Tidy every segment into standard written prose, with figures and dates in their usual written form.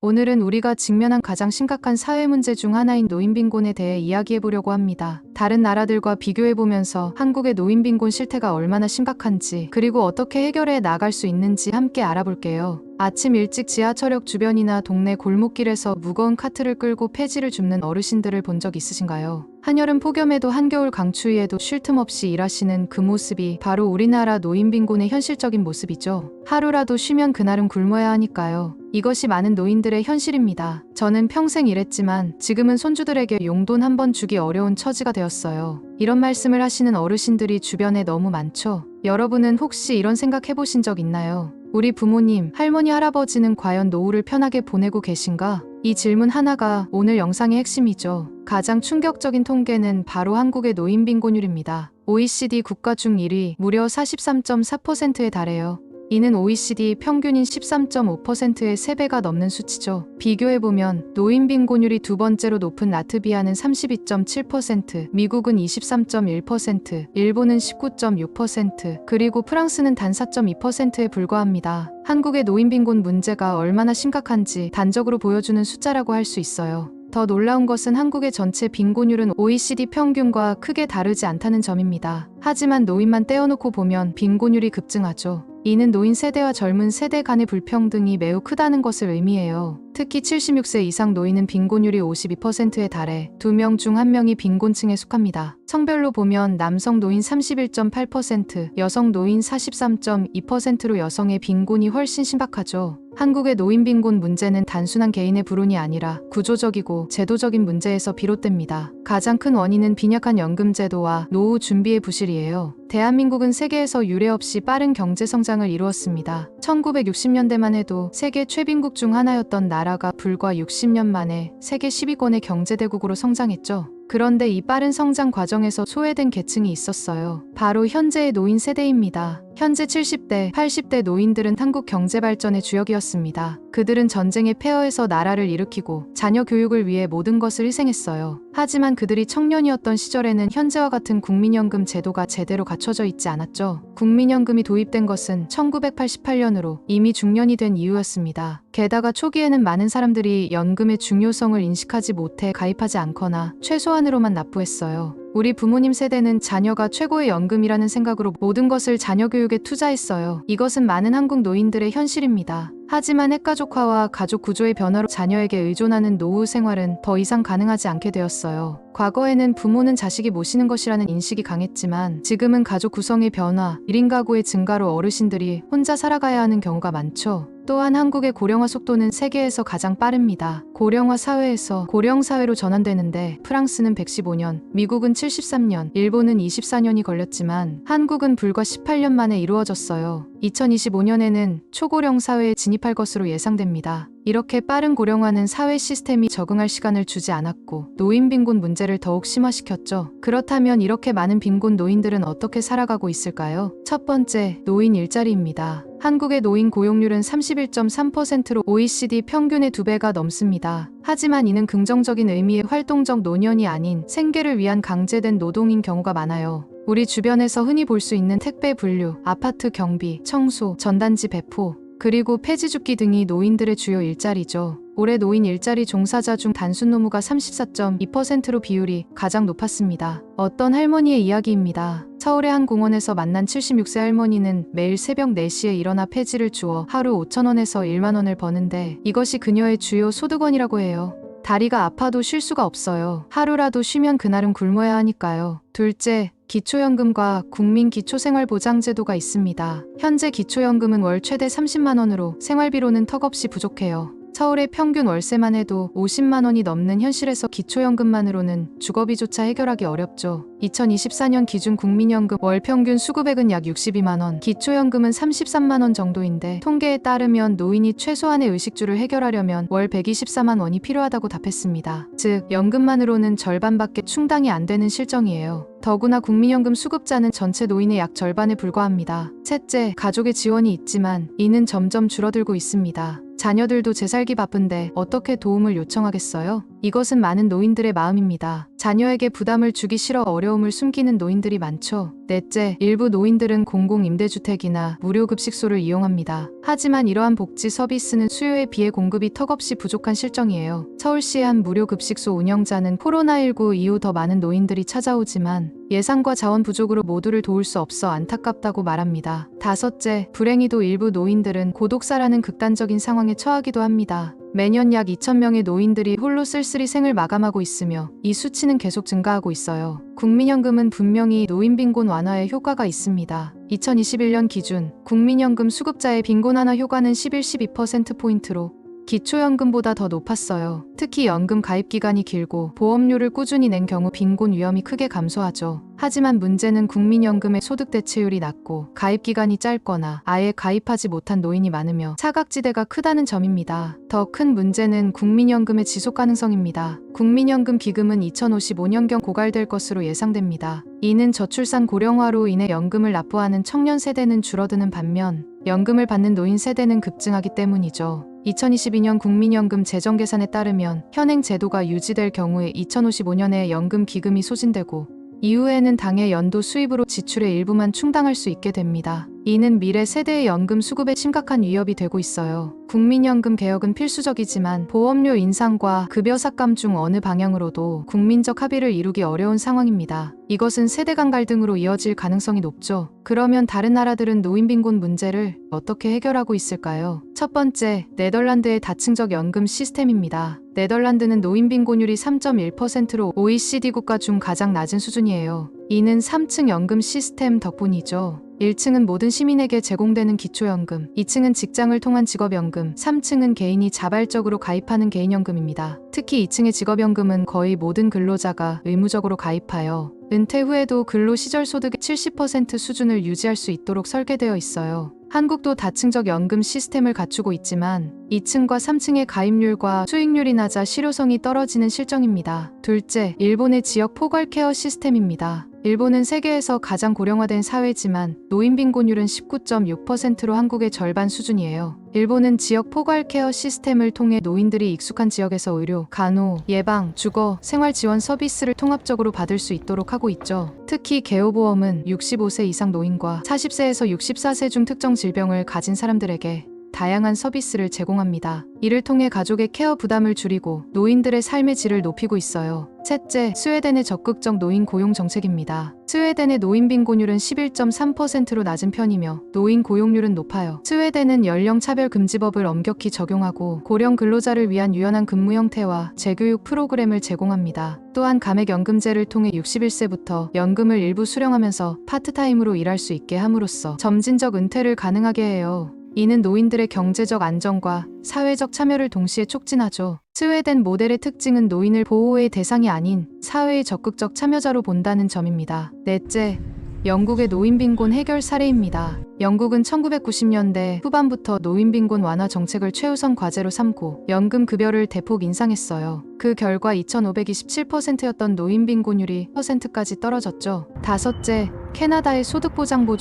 오늘은 우리가 직면한 가장 심각한 사회 문제 중 하나인 노인빈곤에 대해 이야기해보려고 합니다. 다른 나라들과 비교해보면서 한국의 노인빈곤 실태가 얼마나 심각한지, 그리고 어떻게 해결해 나갈 수 있는지 함께 알아볼게요. 아침 일찍 지하철역 주변이나 동네 골목길에서 무거운 카트를 끌고 폐지를 줍는 어르신들을 본 적 있으신가요? 한여름 폭염에도 한겨울 강추위에도 쉴 틈 없이 일하시는 그 모습이 바로 우리나라 노인빈곤의 현실적인 모습이죠. 하루라도 쉬면 그날은 굶어야 하니까요. 이것이 많은 노인들의 현실입니다. 저는 평생 일했지만 지금은 손주들에게 용돈 한 번 주기 어려운 처지가 되었어요. 이런 말씀을 하시는 어르신들이 주변에 너무 많죠. 여러분은 혹시 이런 생각 해보신 적 있나요? 우리 부모님, 할머니, 할아버지는 과연 노후를 편하게 보내고 계신가? 이 질문 하나가 오늘 영상의 핵심이죠. 가장 충격적인 통계는 바로 한국의 노인빈곤율입니다. OECD 국가 중 1위, 무려 43.4%에 달해요. 이는 OECD 평균인 13.5%의 3배가 넘는 수치죠. 비교해보면 노인빈곤율이 두 번째로 높은 라트비아는 32.7%, 미국은 23.1%, 일본은 19.6%, 그리고 프랑스는 단 4.2%에 불과합니다. 한국의 노인빈곤 문제가 얼마나 심각한지 단적으로 보여주는 숫자라고 할 수 있어요. 더 놀라운 것은 한국의 전체 빈곤율은 OECD 평균과 크게 다르지 않다는 점입니다. 하지만 노인만 떼어놓고 보면 빈곤율이 급증하죠. 이는 노인 세대와 젊은 세대 간의 불평등이 매우 크다는 것을 의미해요. 특히 76세 이상 노인은 빈곤율이 52%에 달해 2명 중 1명이 빈곤층에 속합니다. 성별로 보면 남성 노인 31.8%, 여성 노인 43.2%로 여성의 빈곤이 훨씬 심각하죠. 한국의 노인 빈곤 문제는 단순한 개인의 불운이 아니라 구조적이고 제도적인 문제에서 비롯됩니다. 가장 큰 원인은 빈약한 연금제도와 노후 준비의 부실이에요. 대한민국은 세계에서 유례 없이 빠른 경제 성장을 이루었습니다. 1960년대만 해도 세계 최빈국 중 하나였던 나라가 불과 60년 만에 세계 10위권의 경제대국으로 성장했죠. 그런데 이 빠른 성장 과정에서 소외된 계층이 있었어요. 바로 현재의 노인 세대입니다. 현재 70대, 80대 노인들은 한국 경제 발전의 주역이었습니다. 그들은 전쟁의 폐허에서 나라를 일으키고 자녀 교육을 위해 모든 것을 희생했어요. 하지만 그들이 청년이었던 시절에는 현재와 같은 국민연금 제도가 제대로 갖춰져 있지 않았죠. 국민연금이 도입된 것은 1988년으로 이미 중년이 된 이후였습니다. 게다가 초기에는 많은 사람들이 연금의 중요성을 인식하지 못해 가입하지 않거나 최소한으로만 납부했어요. 우리 부모님 세대는 자녀가 최고의 연금이라는 생각으로 모든 것을 자녀 교육에 투자했어요. 이것은 많은 한국 노인들의 현실입니다. 하지만 핵가족화와 가족 구조의 변화로 자녀에게 의존하는 노후 생활은 더 이상 가능하지 않게 되었어요. 과거에는 부모는 자식이 모시는 것이라는 인식이 강했지만 지금은 가족 구성의 변화, 1인 가구의 증가로 어르신들이 혼자 살아가야 하는 경우가 많죠. 또한 한국의 고령화 속도는 세계에서 가장 빠릅니다. 고령화 사회에서 고령사회로 전환되는데 프랑스는 115년, 미국은 73년, 일본은 24년이 걸렸지만 한국은 불과 18년 만에 이루어졌어요. 2025년에는 초고령 사회에 진입할 것으로 예상됩니다. 이렇게 빠른 고령화는 사회 시스템이 적응할 시간을 주지 않았고 노인 빈곤 문제를 더욱 심화시켰죠. 그렇다면 이렇게 많은 빈곤 노인들은 어떻게 살아가고 있을까요? 첫 번째, 노인 일자리입니다. 한국의 노인 고용률은 31.3%로 OECD 평균의 2배가 넘습니다. 하지만 이는 긍정적인 의미의 활동적 노년이 아닌 생계를 위한 강제된 노동인 경우가 많아요. 우리 주변에서 흔히 볼 수 있는 택배 분류, 아파트 경비, 청소, 전단지 배포, 그리고 폐지 줍기 등이 노인들의 주요 일자리죠. 올해 노인 일자리 종사자 중 단순 노무가 34.2%로 비율이 가장 높았습니다. 어떤 할머니의 이야기입니다. 서울의 한 공원에서 만난 76세 할머니는 매일 새벽 4시에 일어나 폐지를 주워 하루 5,000원에서 1만 원을 버는데 이것이 그녀의 주요 소득원이라고 해요. 다리가 아파도 쉴 수가 없어요. 하루라도 쉬면 그날은 굶어야 하니까요. 둘째, 기초연금과 국민기초생활보장제도가 있습니다. 현재 기초연금은 월 최대 30만 원으로 생활비로는 턱없이 부족해요. 서울의 평균 월세만 해도 50만 원이 넘는 현실에서 기초연금만으로는 주거비조차 해결하기 어렵죠. 2024년 기준 국민연금 월 평균 수급액은 약 62만 원, 기초연금은 33만 원 정도인데 통계에 따르면 노인이 최소한의 의식주를 해결하려면 월 124만 원이 필요하다고 답했습니다. 즉, 연금만으로는 절반밖에 충당이 안 되는 실정이에요. 더구나 국민연금 수급자는 전체 노인의 약 절반에 불과합니다. 셋째, 가족의 지원이 있지만 이는 점점 줄어들고 있습니다. 자녀들도 제 살기 바쁜데 어떻게 도움을 요청하겠어요? 이것은 많은 노인들의 마음입니다. 자녀에게 부담을 주기 싫어 어려움을 숨기는 노인들이 많죠. 넷째, 일부 노인들은 공공임대주택이나 무료급식소를 이용합니다. 하지만 이러한 복지 서비스는 수요에 비해 공급이 턱없이 부족한 실정이에요. 서울시의 한 무료급식소 운영자는 코로나19 이후 더 많은 노인들이 찾아오지만 예산과 자원 부족으로 모두를 도울 수 없어 안타깝다고 말합니다. 다섯째, 불행히도 일부 노인들은 고독사라는 극단적인 상황에 처하기도 합니다. 매년 약 2,000명의 노인들이 홀로 쓸쓸히 생을 마감하고 있으며 이 수치는 계속 증가하고 있어요. 국민연금은 분명히 노인 빈곤 완화에 효과가 있습니다. 2021년 기준 국민연금 수급자의 빈곤 완화 효과는 12%포인트로 기초연금보다 더 높았어요. 특히 연금 가입 기간이 길고 보험료를 꾸준히 낸 경우 빈곤 위험이 크게 감소하죠. 하지만 문제는 국민연금의 소득 대체율이 낮고 가입 기간이 짧거나 아예 가입하지 못한 노인이 많으며 사각지대가 크다는 점입니다. 더 큰 문제는 국민연금의 지속 가능성입니다. 국민연금 기금은 2055년경 고갈될 것으로 예상됩니다. 이는 저출산 고령화로 인해 연금을 납부하는 청년 세대는 줄어드는 반면 연금을 받는 노인 세대는 급증하기 때문이죠. 2022년 국민연금 재정계산에 따르면 현행 제도가 유지될 경우에 2055년에 연금 기금이 소진되고 이후에는 당의 연도 수입으로 지출의 일부만 충당할 수 있게 됩니다. 이는 미래 세대의 연금 수급에 심각한 위협이 되고 있어요. 국민연금 개혁은 필수적이지만 보험료 인상과 급여 삭감 중 어느 방향으로도 국민적 합의를 이루기 어려운 상황입니다. 이것은 세대 간 갈등으로 이어질 가능성이 높죠. 그러면 다른 나라들은 노인 빈곤 문제를 어떻게 해결하고 있을까요? 첫 번째, 네덜란드의 다층적 연금 시스템입니다. 네덜란드는 노인 빈곤율이 3.1%로 OECD 국가 중 가장 낮은 수준이에요. 이는 3층 연금 시스템 덕분이죠. 1층은 모든 시민에게 제공되는 기초연금, 2층은 직장을 통한 직업연금, 3층은 개인이 자발적으로 가입하는 개인연금입니다. 특히 2층의 직업연금은 거의 모든 근로자가 의무적으로 가입하여 은퇴 후에도 근로 시절 소득의 70% 수준을 유지할 수 있도록 설계되어 있어요. 한국도 다층적 연금 시스템을 갖추고 있지만 2층과 3층의 가입률과 수익률이 낮아 실효성이 떨어지는 실정입니다. 둘째, 일본의 지역 포괄 케어 시스템입니다. 일본은 세계에서 가장 고령화된 사회지만 노인 빈곤율은 19.6%로 한국의 절반 수준이에요. 일본은 지역 포괄 케어 시스템을 통해 노인들이 익숙한 지역에서 의료, 간호, 예방, 주거, 생활 지원 서비스를 통합적으로 받을 수 있도록 하고 있죠. 특히 개호보험은 65세 이상 노인과 40세에서 64세 중 특정 질병을 가진 사람들에게 다양한 서비스를 제공합니다. 이를 통해 가족의 케어 부담을 줄이고 노인들의 삶의 질을 높이고 있어요. 셋째, 스웨덴의 적극적 노인 고용 정책입니다. 스웨덴의 노인 빈곤율은 11.3%로 낮은 편이며 노인 고용률은 높아요. 스웨덴은 연령차별금지법을 엄격히 적용하고 고령 근로자를 위한 유연한 근무 형태와 재교육 프로그램을 제공합니다. 또한 감액연금제를 통해 61세부터 연금을 일부 수령하면서 파트타임으로 일할 수 있게 함으로써 점진적 은퇴를 가능하게 해요. 이는 노인들의 경제적 안정과 사회적 참여를 동시에 촉진하죠. 스웨덴 모델의 특징은 노인을 보호의 대상이 아닌 사회의 적극적 참여자로 본다는 점입니다. 넷째, 영국의 노인 빈곤 해결 사례입니다. 영국은 1990년대 후반부터 노인 빈곤 완화 정책을 최우선 과제로 삼고 연금 급여를 대폭 인상했어요. 그 결과 2,527%였던 노인 빈곤율이 10%까지 떨어졌죠. 다섯째, 캐나다의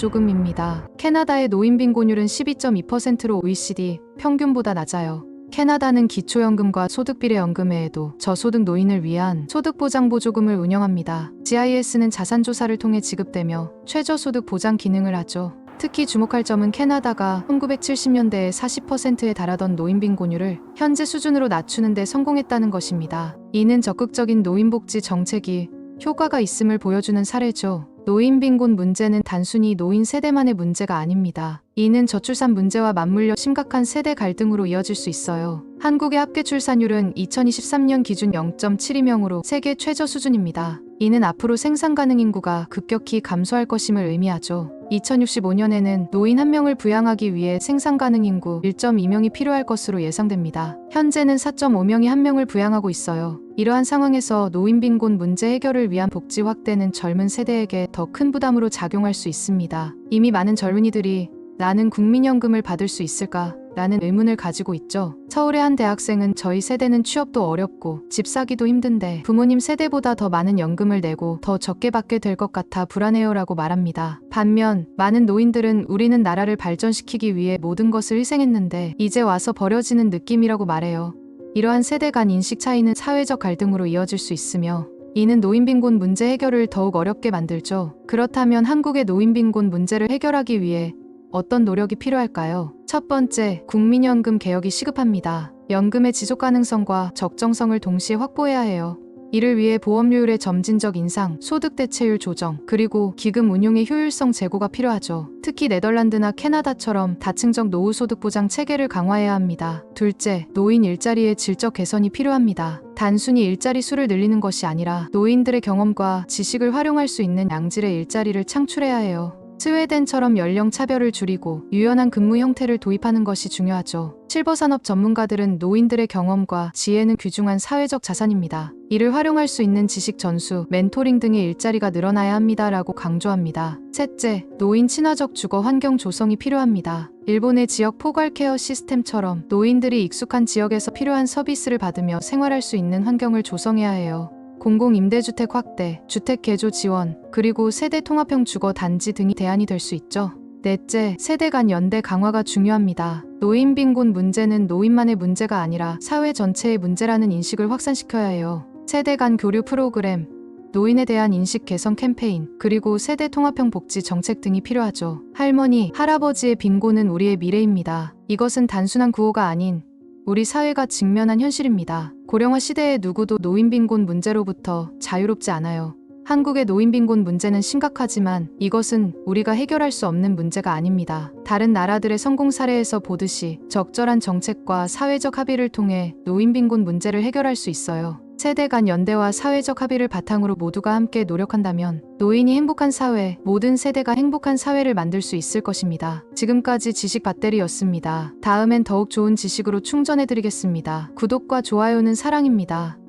소득보장보조금입니다. 캐나다의 노인 빈곤율은 12.2%로 OECD 평균보다 낮아요. 캐나다는 기초연금과 소득비례연금 외에도 저소득 노인을 위한 소득보장보조금을 운영합니다. GIS는 자산조사를 통해 지급되며 최저소득 보장 기능을 하죠. 특히 주목할 점은 캐나다가 1970년대에 40%에 달하던 노인 빈곤율을 현재 수준으로 낮추는 데 성공했다는 것입니다. 이는 적극적인 노인복지 정책이 효과가 있음을 보여주는 사례죠. 노인 빈곤 문제는 단순히 노인 세대만의 문제가 아닙니다. 이는 저출산 문제와 맞물려 심각한 세대 갈등으로 이어질 수 있어요. 한국의 합계 출산율은 2023년 기준 0.72명으로 세계 최저 수준입니다. 이는 앞으로 생산 가능 인구가 급격히 감소할 것임을 의미하죠. 2065년에는 노인 1명을 부양하기 위해 생산 가능 인구 1.2명이 필요할 것으로 예상됩니다. 현재는 4.5명이 1명을 부양하고 있어요. 이러한 상황에서 노인 빈곤 문제 해결을 위한 복지 확대는 젊은 세대에게 더 큰 부담으로 작용할 수 있습니다. 이미 많은 젊은이들이 나는 국민연금을 받을 수 있을까? 라는 의문을 가지고 있죠. 서울의 한 대학생은 저희 세대는 취업도 어렵고 집 사기도 힘든데 부모님 세대보다 더 많은 연금을 내고 더 적게 받게 될 것 같아 불안해요 라고 말합니다. 반면 많은 노인들은 우리는 나라를 발전시키기 위해 모든 것을 희생했는데 이제 와서 버려지는 느낌이라고 말해요. 이러한 세대 간 인식 차이는 사회적 갈등으로 이어질 수 있으며 이는 노인빈곤 문제 해결을 더욱 어렵게 만들죠. 그렇다면 한국의 노인빈곤 문제를 해결하기 위해 어떤 노력이 필요할까요? 첫 번째, 국민연금 개혁이 시급합니다. 연금의 지속 가능성과 적정성을 동시에 확보해야 해요. 이를 위해 보험료율의 점진적 인상, 소득 대체율 조정, 그리고 기금 운용의 효율성 제고가 필요하죠. 특히 네덜란드나 캐나다처럼 다층적 노후소득 보장 체계를 강화해야 합니다. 둘째, 노인 일자리의 질적 개선이 필요합니다. 단순히 일자리 수를 늘리는 것이 아니라 노인들의 경험과 지식을 활용할 수 있는 양질의 일자리를 창출해야 해요. 스웨덴처럼 연령 차별을 줄이고 유연한 근무 형태를 도입하는 것이 중요하죠. 실버산업 전문가들은 노인들의 경험과 지혜는 귀중한 사회적 자산입니다. 이를 활용할 수 있는 지식 전수, 멘토링 등의 일자리가 늘어나야 합니다라고 강조합니다. 셋째, 노인 친화적 주거 환경 조성이 필요합니다. 일본의 지역 포괄 케어 시스템처럼 노인들이 익숙한 지역에서 필요한 서비스를 받으며 생활할 수 있는 환경을 조성해야 해요. 공공임대주택 확대, 주택 개조 지원, 그리고 세대 통합형 주거 단지 등이 대안이 될 수 있죠. 넷째, 세대 간 연대 강화가 중요합니다. 노인 빈곤 문제는 노인만의 문제가 아니라 사회 전체의 문제라는 인식을 확산시켜야 해요. 세대 간 교류 프로그램, 노인에 대한 인식 개선 캠페인, 그리고 세대 통합형 복지 정책 등이 필요하죠. 할머니, 할아버지의 빈곤은 우리의 미래입니다. 이것은 단순한 구호가 아닌 우리 사회가 직면한 현실입니다. 고령화 시대의 누구도 노인빈곤 문제로부터 자유롭지 않아요. 한국의 노인빈곤 문제는 심각하지만 이것은 우리가 해결할 수 없는 문제가 아닙니다. 다른 나라들의 성공 사례에서 보듯이 적절한 정책과 사회적 합의를 통해 노인빈곤 문제를 해결할 수 있어요. 세대 간 연대와 사회적 합의를 바탕으로 모두가 함께 노력한다면 노인이 행복한 사회, 모든 세대가 행복한 사회를 만들 수 있을 것입니다. 지금까지 지식 배터리였습니다. 다음엔 더욱 좋은 지식으로 충전해드리겠습니다. 구독과 좋아요는 사랑입니다.